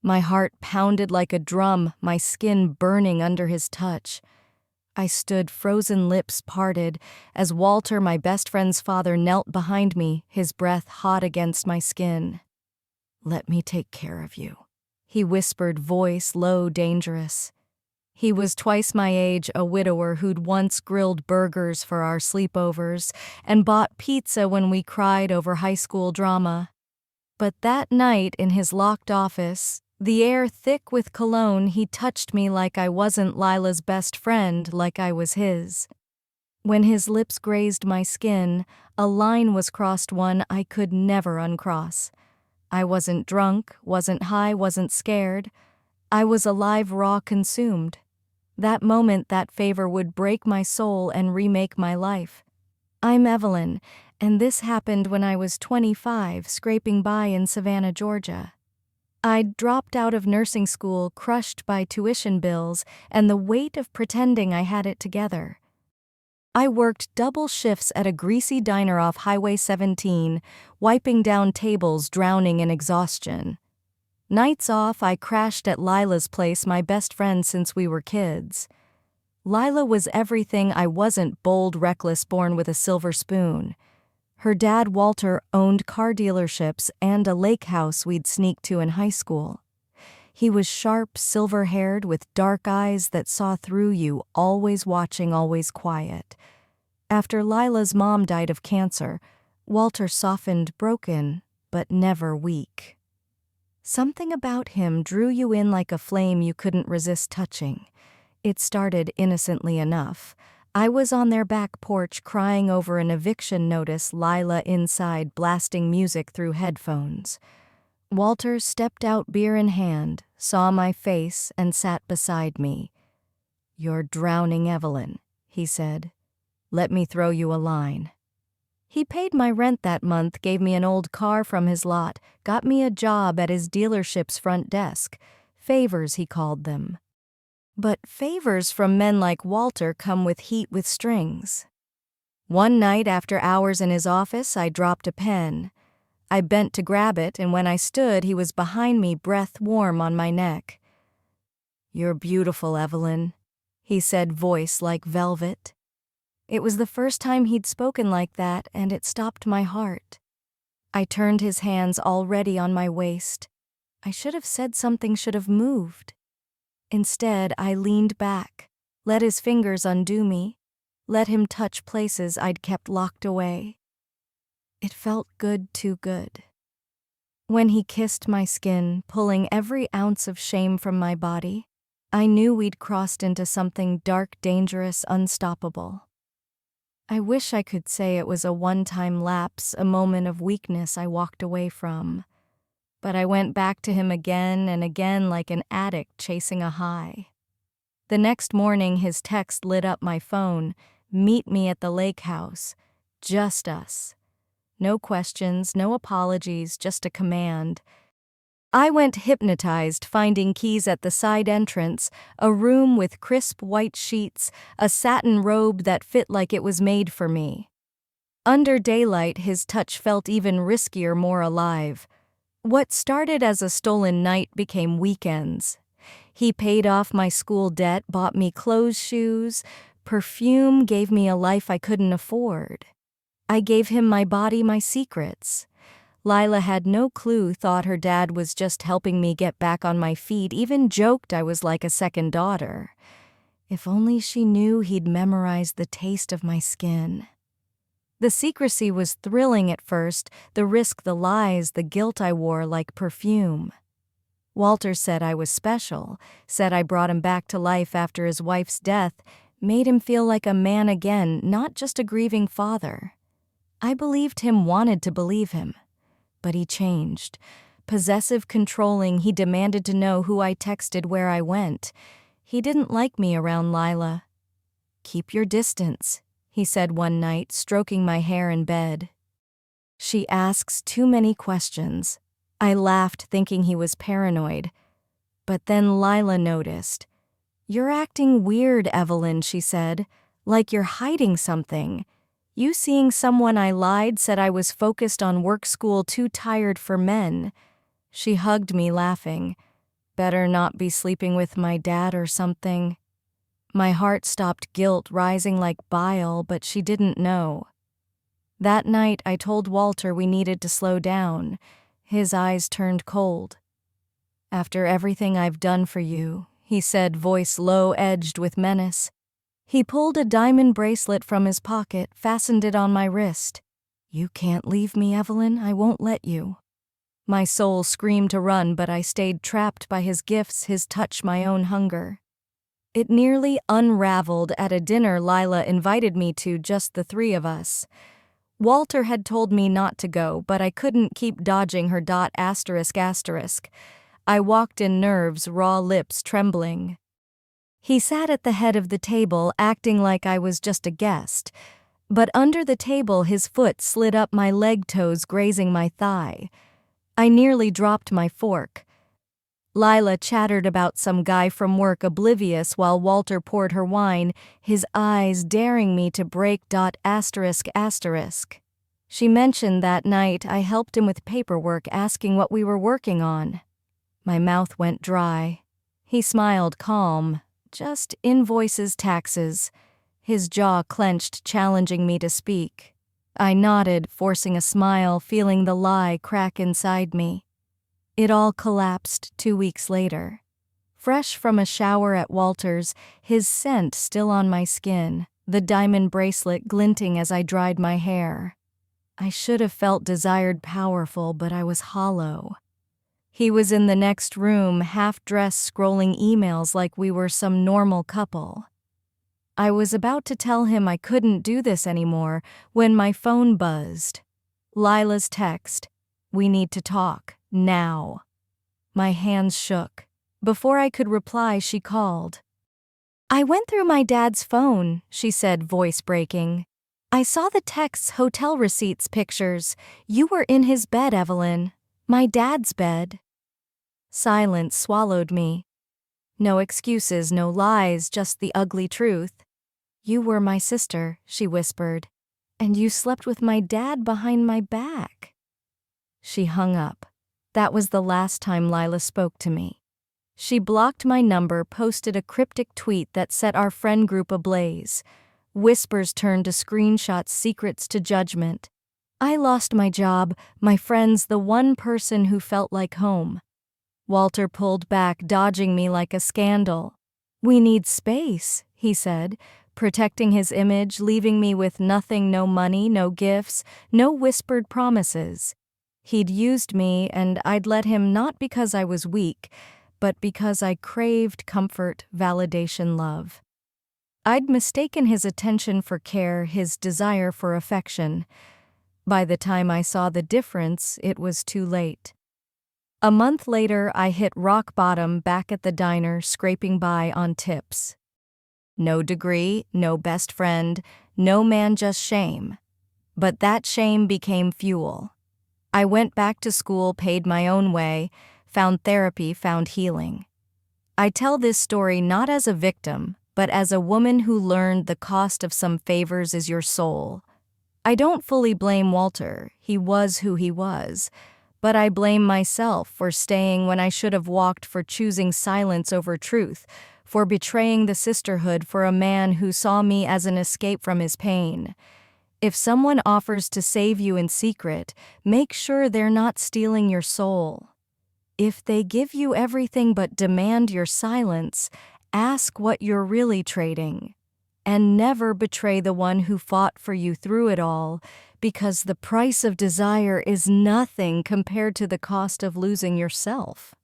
My heart pounded like a drum, my skin burning under his touch. I stood, frozen lips parted, as Walter, my best friend's father, knelt behind me, his breath hot against my skin. "Let me take care of you," he whispered, voice low, dangerous. He was twice my age, a widower who'd once grilled burgers for our sleepovers and bought pizza when we cried over high school drama. But that night in his locked office, the air thick with cologne, he touched me like I wasn't Lila's best friend, like I was his. When his lips grazed my skin, a line was crossed, one I could never uncross. I wasn't drunk, wasn't high, wasn't scared. I was alive, raw, consumed. That moment, that favor would break my soul and remake my life. I'm Evelyn, and this happened when I was 25, scraping by in Savannah, Georgia. I'd dropped out of nursing school, crushed by tuition bills and the weight of pretending I had it together. I worked double shifts at a greasy diner off Highway 17, wiping down tables, drowning in exhaustion. Nights off, I crashed at Lila's place, my best friend since we were kids. Lila was everything I wasn't: bold, reckless, born with a silver spoon. Her dad, Walter, owned car dealerships and a lake house we'd sneak to in high school. He was sharp, silver-haired, with dark eyes that saw through you, always watching, always quiet. After Lila's mom died of cancer, Walter softened, broken, but never weak. Something about him drew you in like a flame you couldn't resist touching. It started innocently enough. I was on their back porch crying over an eviction notice, Lila inside blasting music through headphones. Walter stepped out, beer in hand, saw my face, and sat beside me. "You're drowning, Evelyn," he said. "Let me throw you a line." He paid my rent that month, gave me an old car from his lot, got me a job at his dealership's front desk. Favors, he called them. But favors from men like Walter come with heat, with strings. One night, after hours in his office, I dropped a pen. I bent to grab it, and when I stood, he was behind me, breath warm on my neck. "You're beautiful, Evelyn," he said, voice like velvet. It was the first time he'd spoken like that, and it stopped my heart. I turned, his hands already on my waist. I should have said something, should have moved. Instead, I leaned back, let his fingers undo me, let him touch places I'd kept locked away. It felt good, too good. When he kissed my skin, pulling every ounce of shame from my body, I knew we'd crossed into something dark, dangerous, unstoppable. I wish I could say it was a one-time lapse, a moment of weakness I walked away from. But I went back to him again and again like an addict chasing a high. The next morning, his text lit up my phone. "Meet me at the lake house. Just us." No questions, no apologies, just a command. I went hypnotized, finding keys at the side entrance, a room with crisp white sheets, a satin robe that fit like it was made for me. Under daylight, his touch felt even riskier, more alive. What started as a stolen night became weekends. He paid off my school debt, bought me clothes, shoes, perfume, gave me a life I couldn't afford. I gave him my body, my secrets. Lila had no clue, thought her dad was just helping me get back on my feet, even joked I was like a second daughter. If only she knew he'd memorized the taste of my skin. The secrecy was thrilling at first, the risk, the lies, the guilt I wore like perfume. Walter said I was special, said I brought him back to life after his wife's death, made him feel like a man again, not just a grieving father. I believed him, wanted to believe him. But he changed. Possessive, controlling, he demanded to know who I texted, where I went. He didn't like me around Lila. "Keep your distance," he said one night, stroking my hair in bed. "She asks too many questions." I laughed, thinking he was paranoid. But then Lila noticed. "You're acting weird, Evelyn," she said, "like you're hiding something. You seeing someone?" I lied, said I was focused on work, school, too tired for men. She hugged me, laughing. better not be sleeping with my dad or something. My heart stopped guilt rising like bile, but she didn't know. That night, I told Walter we needed to slow down. His eyes turned cold. "After everything I've done for you," he said, voice low-edged with menace. He pulled a diamond bracelet from his pocket, fastened it on my wrist. "You can't leave me, Evelyn. I won't let you." My soul screamed to run, but I stayed trapped by his gifts, his touch, my own hunger. It nearly unraveled at a dinner Lila invited me to, just the three of us. Walter had told me not to go, but I couldn't keep dodging her ... I walked in nerves, raw lips trembling. He sat at the head of the table, acting like I was just a guest. But under the table his foot slid up my leg, toes grazing my thigh. I nearly dropped my fork. Lila chattered about some guy from work, oblivious, while Walter poured her wine, his eyes daring me to break ... She mentioned that night I helped him with paperwork, asking what we were working on. My mouth went dry. He smiled, calm. "Just invoices, taxes." His jaw clenched, challenging me to speak. I nodded, forcing a smile, feeling the lie crack inside me. It all collapsed 2 weeks later. Fresh from a shower at Walter's, his scent still on my skin, the diamond bracelet glinting as I dried my hair. I should have felt desired, powerful, but I was hollow. He was in the next room, half-dressed, scrolling emails like we were some normal couple. I was about to tell him I couldn't do this anymore when my phone buzzed. Lila's text, "We need to talk, now." My hands shook. Before I could reply, she called. "I went through my dad's phone," she said, voice breaking. "I saw the texts, hotel receipts, pictures. You were in his bed, Evelyn. My dad's bed." Silence swallowed me. No excuses, no lies, just the ugly truth. "You were my sister," she whispered. "And you slept with my dad behind my back." She hung up. That was the last time Lila spoke to me. She blocked my number, posted a cryptic tweet that set our friend group ablaze. Whispers turned to screenshots, secrets to judgment. I lost my job, my friends, the one person who felt like home. Walter pulled back, dodging me like a scandal. "We need space," he said, protecting his image, leaving me with nothing, no money, no gifts, no whispered promises. He'd used me, and I'd let him, not because I was weak, but because I craved comfort, validation, love. I'd mistaken his attention for care, his desire for affection. By the time I saw the difference, it was too late. A month later, I hit rock bottom, back at the diner, scraping by on tips. No degree, no best friend, no man, just shame. But that shame became fuel. I went back to school, paid my own way, found therapy, found healing. I tell this story not as a victim, but as a woman who learned the cost of some favors is your soul. I don't fully blame Walter, he was who he was, but I blame myself for staying when I should have walked, for choosing silence over truth, for betraying the sisterhood for a man who saw me as an escape from his pain. If someone offers to save you in secret, make sure they're not stealing your soul. If they give you everything but demand your silence, ask what you're really trading. And never betray the one who fought for you through it all, because the price of desire is nothing compared to the cost of losing yourself.